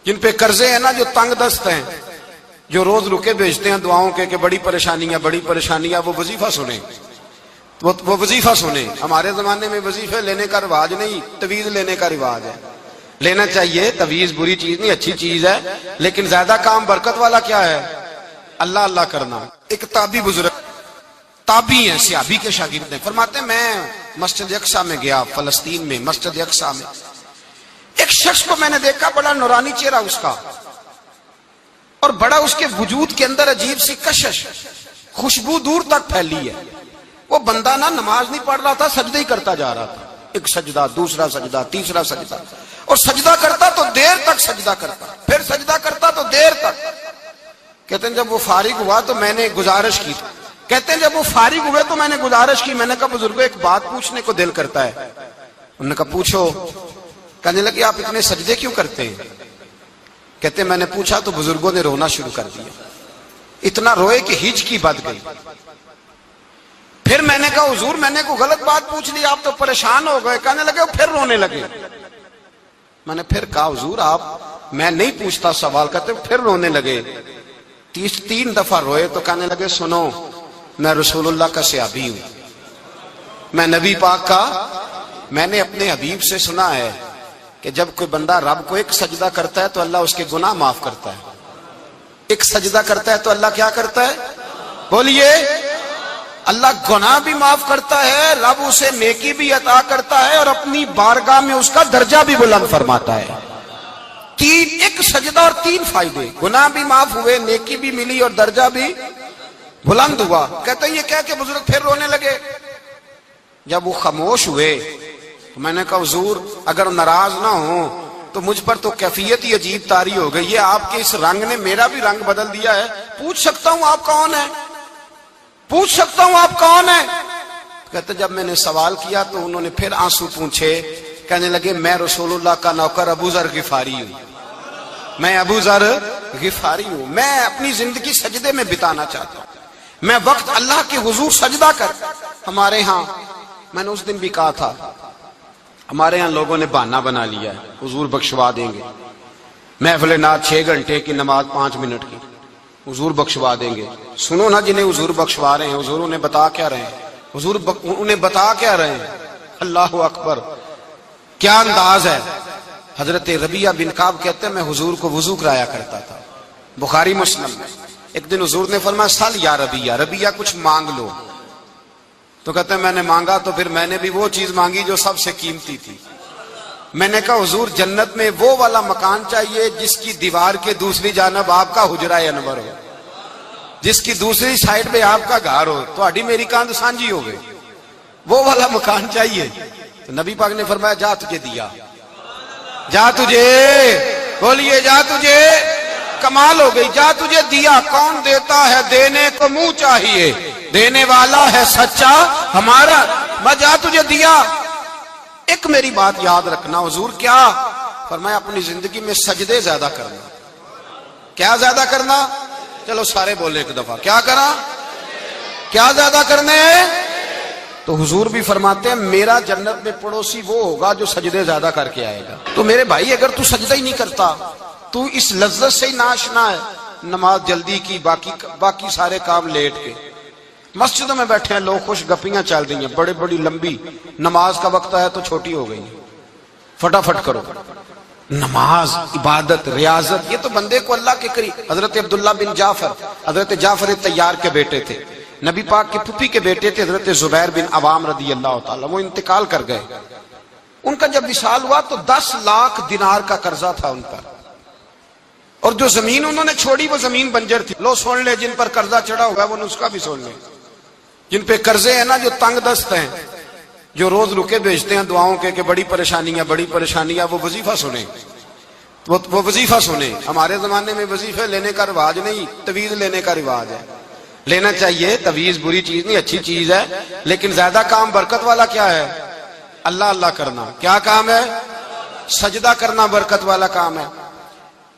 جن پہ قرضے ہیں نا، جو تنگ دست ہیں، جو روز رکے بھیجتے ہیں دعاؤں کے کہ بڑی پریشانیاں، وہ وظیفہ سنیں، وہ وظیفہ سنیں۔ ہمارے زمانے میں وظیفے لینے کا رواج نہیں، تویز لینے کا رواج ہے۔ لینا چاہیے، تویز بری چیز نہیں، اچھی چیز ہے، لیکن زیادہ کام برکت والا کیا ہے؟ اللہ اللہ کرنا۔ ایک تابعی بزرگ، تابعی ہیں، صحابی کے شاگرد ہیں، فرماتے ہیں میں مسجد اقصی میں گیا، فلسطین میں مسجد اقصی میں ایک شخص کو میں نے دیکھا، بڑا نورانی چہرہ اس کا، اور بڑا اس کے وجود کے اندر عجیب سی کشش، خوشبو دور تک پھیلی ہے۔ وہ بندہ نا نماز نہیں پڑھ رہا تھا، سجدے ہی کرتا جا رہا تھا، ایک سجدہ، دوسرا سجدہ، تیسرا سجدہ، اور سجدہ کرتا تو دیر تک سجدہ کرتا، پھر سجدہ کرتا تو دیر تک۔ کہتے ہیں جب وہ فارغ ہوا تو میں نے گزارش کی، کہتے ہیں جب وہ فارغ ہوئے تو میں نے گزارش کی، میں نے کہا بزرگوں ایک بات پوچھنے کو دل کرتا ہے۔ انہوں نے کہا پوچھو۔ کہنے لگے آپ اتنے سجدے کیوں کرتے ہیں؟ کہتے ہیں میں نے پوچھا تو بزرگوں نے رونا شروع کر دیا، اتنا روئے کہ ہچکی بد گئی۔ پھر میں نے کہا حضور میں نے کوئی غلط بات پوچھ لی، آپ تو پریشان ہو گئے؟ کہنے لگے پھر رونے لگے۔ میں نے پھر کہا حضور آپ، میں نہیں پوچھتا سوال، کرتے پھر رونے لگے۔ 3 دفعہ روئے تو کہنے لگے سنو، میں رسول اللہ کا صحابی ہوں، میں نبی پاک کا، میں نے اپنے حبیب سے سنا ہے کہ جب کوئی بندہ رب کو ایک سجدہ کرتا ہے تو اللہ اس کے گناہ معاف کرتا ہے، ایک سجدہ کرتا ہے تو اللہ کیا کرتا ہے؟ بولیے، اللہ گناہ بھی معاف کرتا ہے، رب اسے نیکی بھی عطا کرتا ہے، اور اپنی بارگاہ میں اس کا درجہ بھی بلند فرماتا ہے۔ ایک سجدہ اور 3 فائدے، گناہ بھی معاف ہوئے، نیکی بھی ملی، اور درجہ بھی بلند ہوا۔ کہتے ہیں یہ کہہ کے بزرگ پھر رونے لگے۔ جب وہ خاموش ہوئے تو میں نے کہا حضور اگر ناراض نہ ہوں تو مجھ پر تو کیفیت ہی عجیب طاری ہو گئی ہے، آپ کے اس رنگ نے میرا بھی رنگ بدل دیا ہے، پوچھ سکتا ہوں آپ کون ہیں؟ پوچھ سکتا ہوں آپ کون ہیں؟ کہتے جب میں نے سوال کیا تو انہوں نے پھر آنسو پوچھے، کہنے لگے میں رسول اللہ کا نوکر ابو ذر غفاری ہوں، میں ابو ذر غفاری ہوں، میں اپنی زندگی سجدے میں بتانا چاہتا ہوں، میں وقت اللہ کے حضور سجدہ کر۔ ہمارے ہاں میں نے اس دن بھی کہا تھا، ہمارے ہاں لوگوں نے بہانہ بنا لیا ہے حضور بخشوا دیں گے، محفل نعت 6 گھنٹے کی، نماز 5 منٹ کی، حضور بخشوا دیں گے۔ سنو نا جنہیں حضور بخشوا رہے ہیں، حضور انہیں بتا کیا رہے ہیں؟ حضور انہیں بتا کیا رہے ہیں؟ اللہ اکبر، کیا انداز ہے۔ حضرت ربیعہ بن کعب کہتے ہیں میں حضور کو وضو کرایا کرتا تھا، بخاری مسلم میں۔ ایک دن حضور نے فرمایا سل یا ربیعہ، ربیعہ کچھ مانگ لو، تو کہتے ہیں میں نے مانگا تو پھر میں نے بھی وہ چیز مانگی جو سب سے قیمتی تھی۔ میں نے کہا حضور جنت میں وہ والا مکان چاہیے جس کی دیوار کے دوسری جانب آپ کا حجرہ انور ہو، جس کی دوسری سائڈ پہ آپ کا گھر ہو، تو اڈی میری کاند سانجی ہو گئی، وہ والا مکان چاہیے۔ تو نبی پاک نے فرمایا جا تجھے دیا، جا تجھے، بولیے جا تجھے، کمال ہو گئی، جا تجھے دیا۔ کون دیتا ہے؟ دینے کو منہ چاہیے، دینے والا ہے سچا ہمارا، میں جا تجھے دیا۔ ایک میری بات یاد رکھنا، حضور کیا فرمایا؟ اپنی زندگی میں سجدے زیادہ کرنا۔ کیا زیادہ کرنا؟ چلو سارے بولے ایک دفعہ، کیا کرا؟ کیا زیادہ کرنے ہیں؟ تو حضور بھی فرماتے ہیں میرا جنت میں پڑوسی وہ ہوگا جو سجدے زیادہ کر کے آئے گا۔ تو میرے بھائی اگر تو سجدہ ہی نہیں کرتا، تو اس لذت سے ہی ناشنا ہے، نماز جلدی کی، باقی سارے کام لیٹ کے، مسجدوں میں بیٹھے ہیں لوگ، خوش گپیاں چل رہی ہیں، بڑے بڑی لمبی، نماز کا وقت ہے تو چھوٹی ہو گئی، فٹافٹ کرو۔ نماز، عبادت، ریاضت، یہ تو بندے کو اللہ کے قریب۔ حضرت عبداللہ بن جعفر، حضرت جعفر طیار کے بیٹے تھے، نبی پاک کی پھوپھی کے بیٹے تھے حضرت زبیر بن عوام رضی اللہ تعالیٰ، وہ انتقال کر گئے۔ ان کا جب وصال ہوا تو 10 لاکھ دینار کا قرضہ تھا ان پر، اور جو زمین انہوں نے چھوڑی وہ زمین بنجر تھی۔ لو سن لے، جن پر قرضہ چڑھا ہوا ہے وہ نسخہ بھی سن لے، جن پہ قرضے ہیں نا، جو تنگ دست ہیں، جو روز رکے بھیجتے ہیں دعاؤں کے کہ بڑی پریشانیاں، وہ وظیفہ سنیں، وہ وظیفہ سنیں۔ ہمارے زمانے میں وظیفے لینے کا رواج نہیں، تویز لینے کا رواج ہے۔ لینا چاہیے، تویز بری چیز نہیں، اچھی چیز ہے، لیکن زیادہ کام برکت والا کیا ہے؟ اللہ اللہ کرنا۔ کیا کام ہے؟ سجدہ کرنا برکت والا کام ہے۔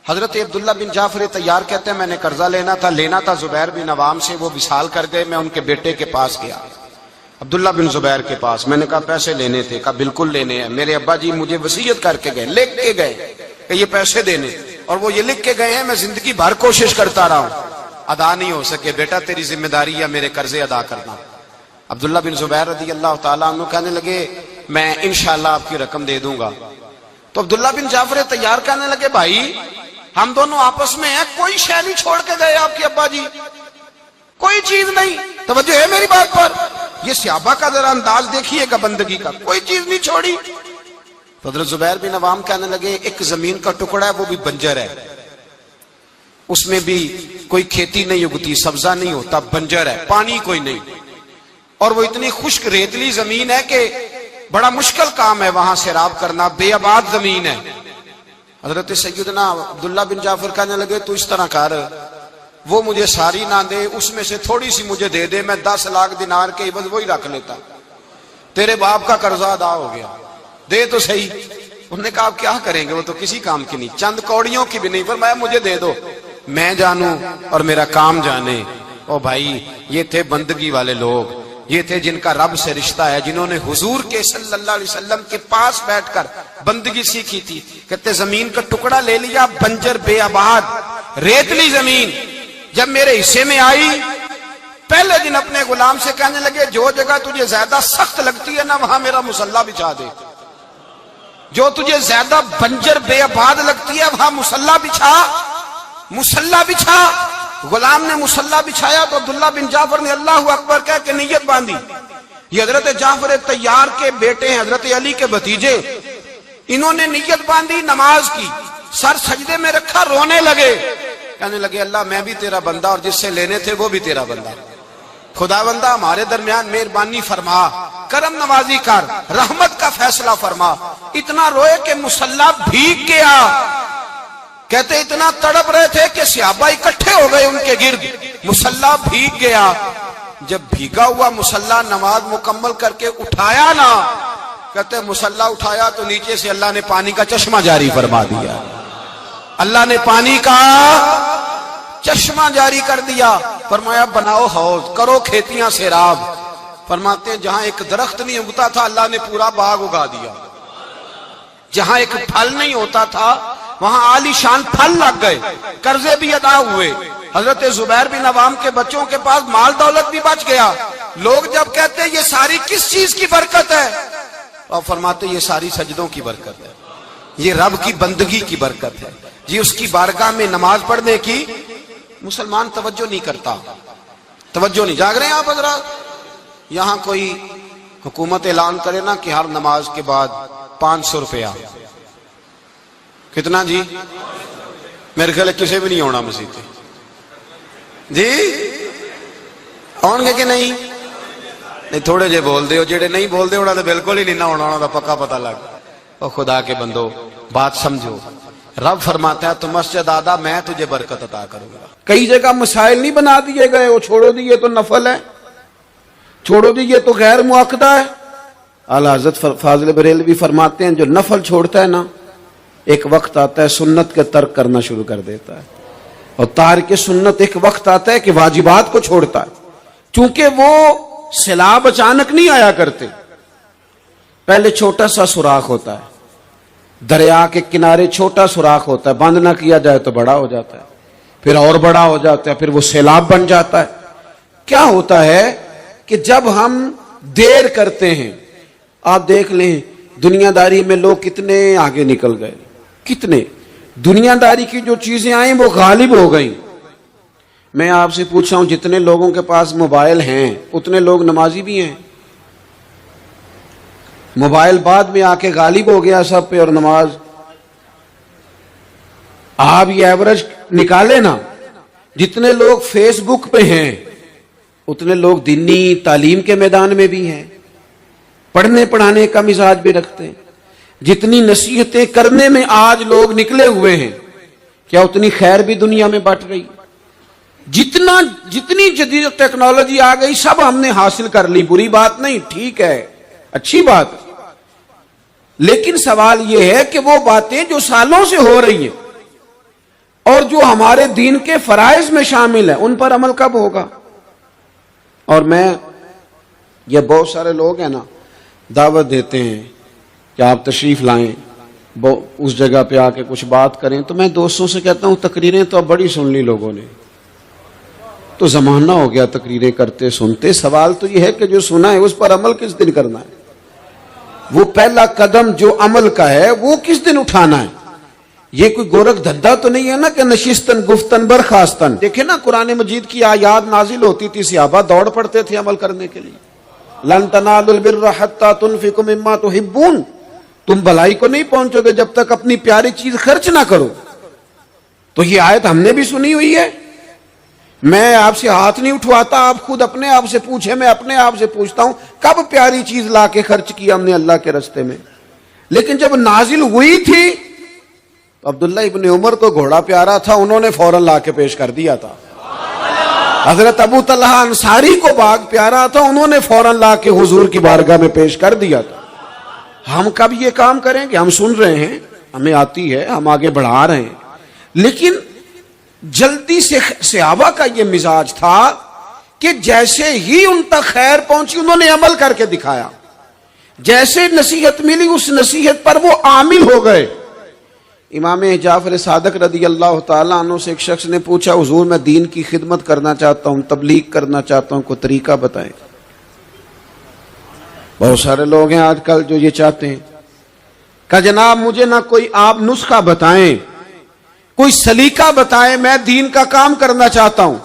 حضرت عبداللہ بن جعفر طیار کہتے ہیں میں نے قرضہ لینا تھا زبیر بن عوام سے، وہ وصال کر گئے، میں ان کے بیٹے کے پاس گیا، عبداللہ بن زبیر کے پاس۔ میں نے کہا پیسے لینے تھے، کہا بالکل لینے ہیں، میرے ابا جی مجھے وصیت کر کے گئے، لکھ کے گئے کہ یہ پیسے دینے۔ اور وہ یہ لکھ کے گئے ہیں میں زندگی بھر کوشش کرتا رہا ہوں، ادا نہیں ہو سکے، بیٹا تیری ذمہ داری ہے میرے قرضے ادا کرنا۔ عبداللہ بن زبیر رضی اللہ تعالیٰ عنہ کہنے لگے میں انشاءاللہ آپ کی رقم دے دوں گا۔ تو عبداللہ بن جعفر طیار کہنے لگے بھائی ہم دونوں آپس میں ہیں، کوئی شے نہیں چھوڑ کے گئے آپ کے ابا جی، کوئی چیز نہیں، توجہ ہے میری بات پر؟ یہ صحابہ کا ذرا انداز دیکھیے گا بندگی کا، کوئی چیز نہیں چھوڑی۔ تو حضرت زبیر بن عوام کہنے لگے ایک زمین کا ٹکڑا ہے وہ بھی بنجر ہے، اس میں بھی کوئی کھیتی نہیں اگتی، سبزہ نہیں ہوتا، بنجر ہے، پانی کوئی نہیں، اور وہ اتنی خشک ریتلی زمین ہے کہ بڑا مشکل کام ہے وہاں سیراب کرنا، بے آباد زمین ہے۔ حضرت سیدنا عبداللہ بن جعفر کہنے لگے تو اس طرح کر، وہ مجھے ساری نہ دے، اس میں سے تھوڑی سی مجھے دے دے، میں 10 لاکھ دینار کے عوض وہی رکھ لیتا، تیرے باپ کا قرضہ ادا ہو گیا، دے تو صحیح۔ انہوں نے کہا آپ کیا کریں گے، وہ تو کسی کام کی نہیں، چند کوڑیوں کی بھی نہیں، فرمایا مجھے دے دو، میں جانوں اور میرا کام جانے۔ او بھائی یہ تھے بندگی والے لوگ، یہ تھے جن کا رب سے رشتہ ہے، جنہوں نے حضور کے صلی اللہ علیہ وسلم کے پاس بیٹھ کر بندگی سیکھی تھی۔ کہتے زمین کا ٹکڑا لے لیا، بنجر بے آباد ریتلی زمین، جب میرے حصے میں آئی پہلے دن اپنے غلام سے کہنے لگے جو جگہ تجھے زیادہ سخت لگتی ہے نا وہاں میرا مصلی بچھا دے، جو تجھے زیادہ بنجر بے آباد لگتی ہے وہاں مصلی بچھا، مصلی بچھا۔ غلام نے مصلی بچھایا تو عبداللہ بن جعفر نے اللہ اکبر کہہ کے نیت باندھی۔ یہ حضرت جعفر طیار کے بیٹے ہیں، حضرت علی کے بھتیجے، انہوں نے نیت باندھی نماز کی، سر سجدے میں رکھا، رونے لگے، کہنے لگے اللہ میں بھی تیرا بندہ اور جس سے لینے تھے وہ بھی تیرا بندہ، خدا بندہ ہمارے درمیان مہربانی فرما، کرم نوازی کر، رحمت کا فیصلہ فرما۔ اتنا روئے کہ مصلی بھیگ گیا۔ کہتے اتنا تڑپ رہے تھے کہ صحابہ اکٹھے ہو گئے ان کے گرد، مصلی بھیگ گیا۔ جب بھیگا ہوا مصلی نماز مکمل کر کے اٹھایا نا، کہتے مصلی اٹھایا تو نیچے سے اللہ نے پانی کا چشمہ جاری فرما دیا، اللہ نے پانی کا چشمہ جاری کر دیا۔ فرمایا بناؤ حوض، کرو کھیتیاں سیراب۔ فرماتے ہیں جہاں ایک درخت نہیں اگتا تھا اللہ نے پورا باغ اگا دیا، جہاں ایک پھل نہیں ہوتا تھا وہاں عالی شان پھل لگ گئے، قرضے بھی ادا ہوئے۔ حضرت زبیر بن عوام کے بچوں کے پاس مال دولت بھی بچ گیا۔ لوگ جب کہتے ہیں یہ ساری کس چیز کی برکت ہے، اور فرماتے یہ ساری سجدوں کی برکت ہے، یہ رب کی بندگی کی برکت ہے، یہ اس کی بارگاہ میں نماز پڑھنے کی۔ مسلمان توجہ نہیں کرتا، توجہ نہیں، جاگ رہے ہیں آپ حضرات؟ یہاں کوئی حکومت اعلان کرے نا کہ ہر نماز کے بعد 500 روپیہ، کتنا جی؟ میرے خیال ہے کسی بھی نہیں ہونا مسیح جی، آن گے کہ نہیں؟ نہیں تھوڑے جے بول دے ہو، جڑے نہیں بول دے ہونا تو بالکل ہی نہیں نہ ہونا، ہونا تو پکا پتہ لگ۔ او خدا کے بندو بات سمجھو، رب فرماتا ہے تو مسجد آدھا میں تجھے برکت عطا کروں گا۔ کئی جگہ مسائل نہیں بنا دیے گئے، وہ چھوڑو دیے تو نفل ہے، چھوڑو دیے تو غیر مؤکدہ ہے۔ اعلیٰ حضرت فاضل بریلوی فرماتے ہیں جو نفل چھوڑتا ہے نا ایک وقت آتا ہے سنت کے ترک کرنا شروع کر دیتا ہے، اور تارک سنت ایک وقت آتا ہے کہ واجبات کو چھوڑتا ہے، چونکہ وہ سیلاب اچانک نہیں آیا کرتے، پہلے چھوٹا سا سوراخ ہوتا ہے، دریا کے کنارے چھوٹا سوراخ ہوتا ہے، بند نہ کیا جائے تو بڑا ہو جاتا ہے، پھر اور بڑا ہو جاتا ہے، پھر وہ سیلاب بن جاتا ہے۔ کیا ہوتا ہے کہ جب ہم دیر کرتے ہیں، آپ دیکھ لیں دنیا داری میں لوگ کتنے آگے نکل گئے، کتنے دنیا داری کی جو چیزیں آئیں وہ غالب ہو گئیں۔ میں آپ سے پوچھ رہا ہوں جتنے لوگوں کے پاس موبائل ہیں اتنے لوگ نمازی بھی ہیں؟ موبائل بعد میں آ کے غالب ہو گیا سب پہ، اور نماز آپ یہ ایوریج نکالے نا، جتنے لوگ فیس بک پہ ہیں اتنے لوگ دینی تعلیم کے میدان میں بھی ہیں، پڑھنے پڑھانے کا مزاج بھی رکھتے ہیں۔ جتنی نصیحتیں کرنے میں آج لوگ نکلے ہوئے ہیں، کیا اتنی خیر بھی دنیا میں بٹ رہی؟ جتنی جدید ٹیکنالوجی آ گئی سب ہم نے حاصل کر لی، بری بات نہیں، ٹھیک ہے، اچھی بات، لیکن سوال یہ ہے کہ وہ باتیں جو سالوں سے ہو رہی ہیں اور جو ہمارے دین کے فرائض میں شامل ہیں ان پر عمل کب ہوگا؟ اور میں یہ بہت سارے لوگ ہیں نا دعوت دیتے ہیں کہ آپ تشریف لائیں، اس جگہ پہ آ کے کچھ بات کریں تو میں دوستوں سے کہتا ہوں تقریریں تو اب بڑی سن لی لوگوں نے، تو زمانہ ہو گیا تقریریں کرتے سنتے. سوال تو یہ ہے کہ جو سنا ہے اس پر عمل کس دن کرنا ہے؟ وہ پہلا قدم جو عمل کا ہے وہ کس دن اٹھانا ہے؟ یہ کوئی گورکھ دھندا تو نہیں ہے نا کہ نشستن گفتن برخاستن. دیکھیں نا قرآن مجید کی آیات نازل ہوتی تھی، صحابہ دوڑ پڑتے تھے عمل کرنے کے لیے. لن تنالوا البر حتى تنفقوا مما تحبون، تم بھلائی کو نہیں پہنچو گے جب تک اپنی پیاری چیز خرچ نہ کرو. تو یہ آیت ہم نے بھی سنی ہوئی ہے. میں آپ سے ہاتھ نہیں اٹھواتا، آپ خود اپنے آپ سے پوچھیں، میں اپنے آپ سے پوچھتا ہوں کب پیاری چیز لا کے خرچ کی ہم نے اللہ کے راستے میں. لیکن جب نازل ہوئی تھی تو عبداللہ ابن عمر کو گھوڑا پیارا تھا، انہوں نے فوراً لا کے پیش کر دیا تھا. حضرت ابو طلحہ انصاری کو باغ پیارا تھا، انہوں نے فوراً لا کے حضور کی بارگاہ میں پیش کر دیا تھا. ہم کب یہ کام کریں گے؟ ہم سن رہے ہیں، ہمیں آتی ہے، ہم آگے بڑھا رہے ہیں، لیکن جلدی سے صحابہ کا یہ مزاج تھا کہ جیسے ہی ان تک خیر پہنچی انہوں نے عمل کر کے دکھایا. جیسے نصیحت ملی اس نصیحت پر وہ عامل ہو گئے. امام جعفر صادق رضی اللہ تعالیٰ عنہ سے ایک شخص نے پوچھا حضور میں دین کی خدمت کرنا چاہتا ہوں، تبلیغ کرنا چاہتا ہوں، کوئی طریقہ بتائیں. بہت سارے لوگ ہیں آج کل جو یہ چاہتے ہیں کہ جناب مجھے نہ کوئی آپ نسخہ بتائیں، کوئی سلیقہ بتائیں، میں دین کا کام کرنا چاہتا ہوں،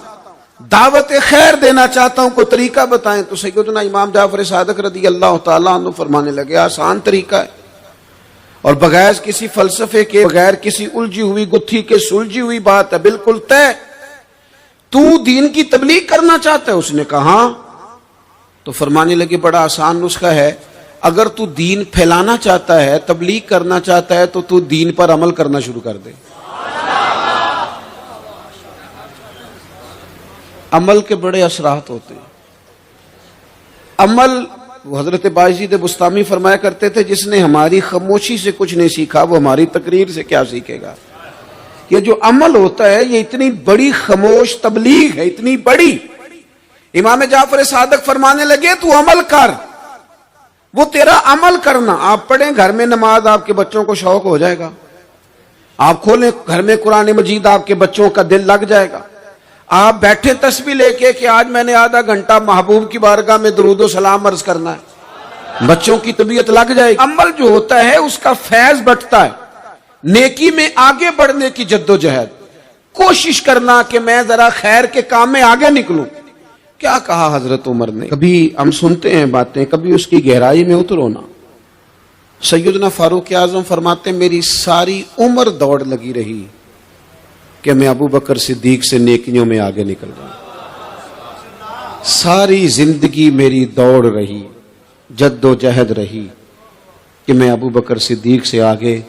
دعوت خیر دینا چاہتا ہوں، کوئی طریقہ بتائیں. تو سیدنا امام جعفر صادق رضی اللہ تعالیٰ عنہ فرمانے لگے آسان طریقہ ہے، اور بغیر کسی فلسفے کے، بغیر کسی الجھی ہوئی گتھی کے سلجھی ہوئی بات ہے، بالکل طے. تو دین کی تبلیغ کرنا چاہتا ہے؟ اس نے کہا ہاں. تو فرمانے لگے بڑا آسان نسخہ ہے، اگر تو دین پھیلانا چاہتا ہے، تبلیغ کرنا چاہتا ہے، تو دین پر عمل کرنا شروع کر دے. عمل کے بڑے اثرات ہوتے ہیں. عمل، حضرت باجید بستامی فرمایا کرتے تھے جس نے ہماری خاموشی سے کچھ نہیں سیکھا وہ ہماری تقریر سے کیا سیکھے گا. یہ جو عمل ہوتا ہے یہ اتنی بڑی خاموش تبلیغ ہے، اتنی بڑی. امام جعفر صادق فرمانے لگے تو عمل کر، وہ تیرا عمل کرنا. آپ پڑھیں گھر میں نماز، آپ کے بچوں کو شوق ہو جائے گا. آپ کھولیں گھر میں قرآن مجید، آپ کے بچوں کا دل لگ جائے گا. آپ بیٹھے تسبیح لے کے کہ آج میں نے آدھا گھنٹہ محبوب کی بارگاہ میں درود و سلام عرض کرنا ہے، بچوں کی طبیعت لگ جائے گی. عمل جو ہوتا ہے اس کا فیض بٹتا ہے. نیکی میں آگے بڑھنے کی جد و جہد، کوشش کرنا کہ میں ذرا خیر کے کام میں آگے نکلوں. کیا کہا حضرت عمر نے؟ کبھی ہم سنتے ہیں باتیں، کبھی اس کی گہرائی میں اترو نا. سیدنا فاروق اعظم فرماتے ہیں میری ساری عمر دوڑ لگی رہی کہ میں ابو بکر صدیق سے نیکیوں میں آگے نکل جاؤں. ساری زندگی میری دوڑ رہی، جد و جہد رہی کہ میں ابو بکر صدیق سے آگے.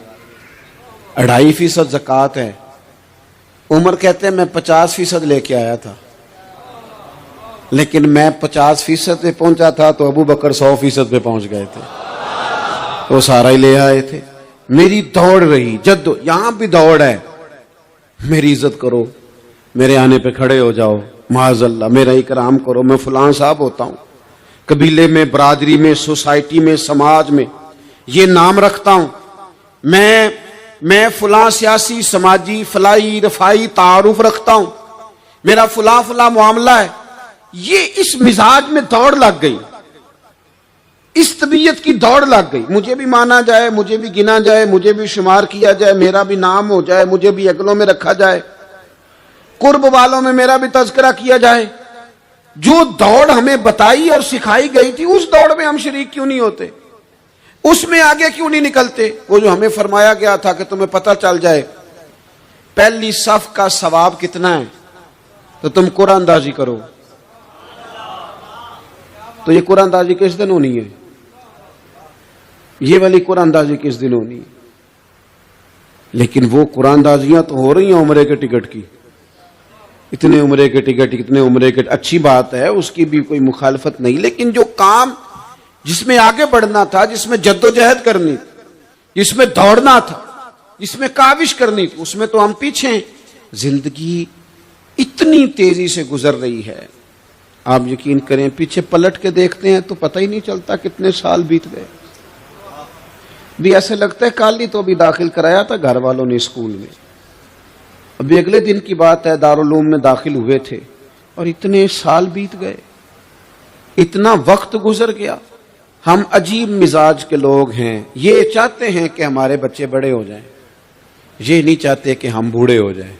2.5% زکوٰۃ ہے. عمر کہتے ہیں میں 50% لے کے آیا تھا، لیکن میں 50% پہ پہنچا تھا تو ابو بکر 100% پہ پہنچ گئے تھے، وہ سارا ہی لے آئے تھے. میری دوڑ رہی، جد. یہاں بھی دوڑ ہے. میری عزت کرو، میرے آنے پہ کھڑے ہو جاؤ، معاذ اللہ میرا اکرام کرو، میں فلاں صاحب ہوتا ہوں، قبیلے میں، برادری میں، سوسائٹی میں، سماج میں یہ نام رکھتا ہوں، میں فلاں سیاسی، سماجی، فلاحی، رفائی تعارف رکھتا ہوں، میرا فلاں معاملہ ہے. یہ اس مزاج میں دوڑ لگ گئی، اس طبیعت کی دوڑ لگ گئی. مجھے بھی مانا جائے، مجھے بھی گنا جائے، مجھے بھی شمار کیا جائے، میرا بھی نام ہو جائے، مجھے بھی اگلوں میں رکھا جائے، قرب والوں میں میرا بھی تذکرہ کیا جائے. جو دوڑ ہمیں بتائی اور سکھائی گئی تھی اس دوڑ میں ہم شریک کیوں نہیں ہوتے؟ اس میں آگے کیوں نہیں نکلتے؟ وہ جو ہمیں فرمایا گیا تھا کہ تمہیں پتہ چل جائے پہلی صف کا ثواب کتنا ہے تو تم قرآن اندازی کرو. تو یہ قرآن اندازی کس دن ہونی ہے؟ یہ والی قرآن اندازی کس دن ہونی ہے؟ لیکن وہ قرآن اندازیاں تو ہو رہی ہیں عمرے کے ٹکٹ کی. اتنے عمرے کے ٹکٹ، اتنے عمرے کے، اچھی بات ہے، اس کی بھی کوئی مخالفت نہیں. لیکن جو کام جس میں آگے بڑھنا تھا، جس میں جد و جہد کرنی، جس میں دوڑنا تھا، جس میں کاوش کرنی تھی، اس میں تو ہم پیچھے ہیں. زندگی اتنی تیزی سے گزر رہی ہے، آپ یقین کریں پیچھے پلٹ کے دیکھتے ہیں تو پتہ ہی نہیں چلتا کتنے سال بیت گئے. بھی ایسے لگتا ہے کل ہی تو ابھی داخل کرایا تھا گھر والوں نے اسکول میں، ابھی اگلے دن کی بات ہے دارالعلوم میں داخل ہوئے تھے اور اتنے سال بیت گئے، اتنا وقت گزر گیا. ہم عجیب مزاج کے لوگ ہیں، یہ چاہتے ہیں کہ ہمارے بچے بڑے ہو جائیں، یہ نہیں چاہتے کہ ہم بوڑھے ہو جائیں.